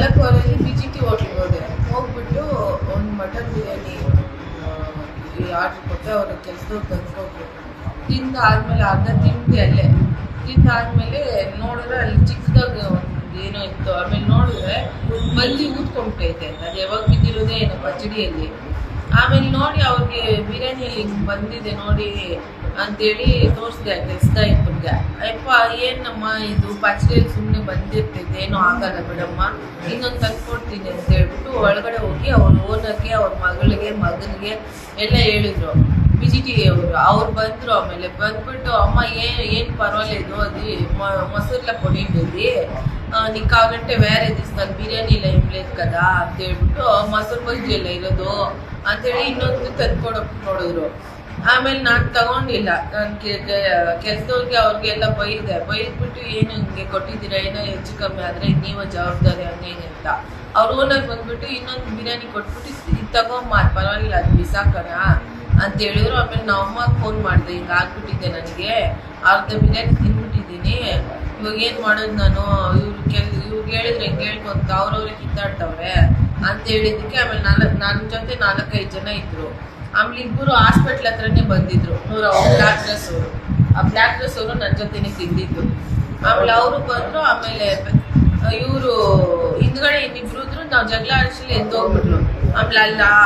4:15 BGT ಹೋಟ್ಲಿಗೆ ಹೋದೆ. ಹೋಗ್ಬಿಟ್ಟು ಒಂದು ಮಟನ್ ಬಿರಿಯಾನಿ ಆರ್ಡ್ರ್ ಕೊಟ್ಟೆ. ಅವ್ರ ಕೆಲಸದವ್ರು ತಂದ್ಕೊಟ್ರು. ತಿಂದಾದ್ಮೇಲೆ ಅರ್ಧ ತಿಂದೆ ಅಲ್ಲೇ. ತಿಂದಾದ್ಮೇಲೆ ನೋಡಿದ್ರೆ ಅಲ್ಲಿ ಚಿಕ್ಕದಾಗ ಒಂದು ಏನೋ ಇತ್ತು. ಆಮೇಲೆ ನೋಡಿದ್ರೆ ಬಲ್ಲಿ ಊದ್ಕೊಂಡ್ಬಿಟ್ಟೈತೆ. ಅದು ಯಾವಾಗ ಬಿದ್ದಿರೋದೇ ಏನೋ ಪಚಡಿಯಲ್ಲಿ. ಆಮೇಲೆ ನೋಡಿ ಅವ್ರಿಗೆ ಬಿರಿಯಾನಿಯಲ್ಲಿ ಹಿಂಗೆ ಬಂದಿದೆ ನೋಡಿ ಅಂತೇಳಿ ತೋರಿಸಿದೆ ಕೆಲಸದಾಯ್ತಂಗೆ. ಅಯ್ಯಪ್ಪ ಏನಮ್ಮ ಇದು ಪಚಡಿಯಲ್ಲಿ ಸುಮ್ಮನೆ ಬಂದಿರ್ತೈತೆ, ಏನೂ ಆಗಲ್ಲ ಬಿಡಮ್ಮ, ಇನ್ನೊಂದು ತಂದ್ಕೊಡ್ತೀನಿ ಅಂತ ಹೇಳ್ಬಿಟ್ಟು ಒಳಗಡೆ ಹೋಗಿ ಅವ್ರ ಓನರ್ಗೆ ಅವ್ರ ಮಗನಿಗೆ ಎಲ್ಲ ಹೇಳಿದ್ರು. BGT ಅವ್ರು ಬಂದರು. ಆಮೇಲೆ ಬಂದ್ಬಿಟ್ಟು ಅಮ್ಮ ಏನು ಪರವಾಗಿಲ್ಲ ಇದು ಅದು ಮೊಸರೆಲ್ಲ పొడిండేది నీకు కావాలంటే వేరే తీస్తాను బిర్యానీ ఇలా ఏం లేదు కదా ಅಂತ ಹೇಳ್ಬಿಟ್ಟು ಮೊಸರು ಬಜ್ಜಿ ಎಲ್ಲ ಇರೋದು ಅಂತೇಳಿ ಇನ್ನೊಂದು ತಂದ್ಕೊಡೋಕೆ ನೋಡಿದ್ರು. ಆಮೇಲೆ ನಾನು ತಗೊಂಡಿಲ್ಲ. ನಾನು ಕೆಲಸದವ್ರಿಗೆ ಅವ್ರಿಗೆಲ್ಲ ಬೈದ್ಬಿಟ್ಟು ಏನು ಹಿಂಗೆ ಕೊಟ್ಟಿದ್ದೀರಾ, ಏನೋ ಹೆಚ್ಚು ಕಮ್ಮಿ ಆದರೆ ನೀವು ಜವಾಬ್ದಾರಿ ಹಂಗೆ ಅಂತ. ಅವ್ರ ಓನರ್ ಬಂದ್ಬಿಟ್ಟು ಇನ್ನೊಂದು ಬಿರಿಯಾನಿ ಕೊಟ್ಬಿಟ್ಟು ಇದು ತಗೊಂಬ ಪರವಾಗಿಲ್ಲ ಅದು ಬಿಸಾಕೋಣ ಅಂತ ಹೇಳಿದ್ರು. ಆಮೇಲೆ ನಾವು ಅಮ್ಮಗೆ ಫೋನ್ ಮಾಡಿದೆ, ಹಿಂಗೆ ಆಗ್ಬಿಟ್ಟಿದ್ದೆ, ನನಗೆ ಅರ್ಧ ಬಿರಿಯಾನಿ ತಿಂದ್ಬಿಟ್ಟಿದ್ದೀನಿ, ಇವಾಗ ಏನು ಮಾಡೋದು ನಾನು, ಇವ್ರಿಗೆ ಹೇಳಿದ್ರೆ ಹೆಂಗೆ ಹೇಳ್ಕೊಂತ ಅವ್ರವ್ರಿಗೆ ಕಿತ್ತಾಡ್ತವ್ರೆ ಅಂತ ಹೇಳಿದ್ದಕ್ಕೆ ಆಮೇಲೆ ನನ್ನ ಜೊತೆ 4-5 ಜನ ಇದ್ರು. ಆಮೇಲೆ ಇಬ್ಬರು ಹಾಸ್ಪಿಟ್ಲ್ ಹತ್ರನೇ ಬಂದಿದ್ರು. ಬ್ಲ್ಯಾಕ್ ಡ್ರೆಸ್ ಅವರು, ಆ ಬ್ಲ್ಯಾಕ್ ಡ್ರೆಸ್ ಅವರು ನನ್ನ ಜೊತೆನೇ ತಿಂದಿದ್ದು. ಆಮೇಲೆ ಅವರು ಬಂದರು. ಆಮೇಲೆ ಇವರು ಹಿಂದ್ಗಡೆ ಇನ್ನಿಬ್ರು ಇದ್ರು. ನಾವು ಜಗಳ ಆಡಿಸಲಿ ಎದ್ದೋಗ್ಬಿಟ್ರು. ಆಮೇಲೆ ಅಲ್ಲಿ ಆ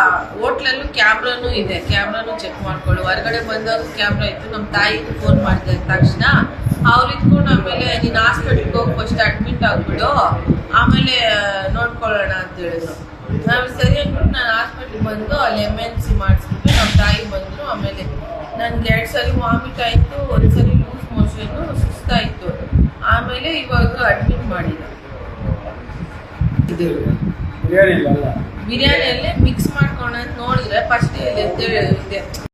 ಹೋಟ್ಲಲ್ಲೂ ಕ್ಯಾಮ್ರಾನು ಇದೆ, ಕ್ಯಾಮ್ರಾನು ಚೆಕ್ ಮಾಡ್ಕೊಳ್ಳು. ಹೊರಗಡೆ ಬಂದಾಗ ಕ್ಯಾಮ್ರಾ ಇತ್ತು. ನಮ್ಮ ತಾಯಿಗೆ ಫೋನ್ ಮಾಡಿದ ತಕ್ಷಣ ಅವ್ರು ಇದ್ಕೊಂಡು ಆಮೇಲೆ ನೀನು ಹಾಸ್ಪಿಟ್ಲಿಗೆ ಹೋಗಿ ಫಸ್ಟ್ ಅಡ್ಮಿಟ್ ಆಗಿಬಿಡು, ಆಮೇಲೆ ನೋಡ್ಕೊಳ್ಳೋಣ ಅಂತ ಹೇಳಿದ್ರು. ಆಮೇಲೆ ಸರಿ ಅಂದ್ಬಿಟ್ಟು ನಾನು ಹಾಸ್ಪಿಟ್ಲಿಗೆ ಬಂದು ಅಲ್ಲಿ MNC ಮಾಡಿಸ್ಬಿಟ್ಟು ನಮ್ಮ ತಾಯಿ ಬಂದರು. ಆಮೇಲೆ ನನಗೆ 2 ಸರಿ ವಾಮಿಟ್ ಆಯಿತು, 1 ಸರಿ ಲೂಸ್ ಮೋಷನ್ನು, ಸುಸ್ತಾಯಿತು. ಆಮೇಲೆ ಇವಾಗ ಅಡ್ಮಿಟ್ ಮಾಡಿದ. ಬಿರಿಯಾನಿಯಲ್ಲೇ ಮಿಕ್ಸ್ ಮಾಡ್ಕೊಂಡು ನೋಡಿದ್ರೆ ಫಸ್ಟ್ ಇದೆ.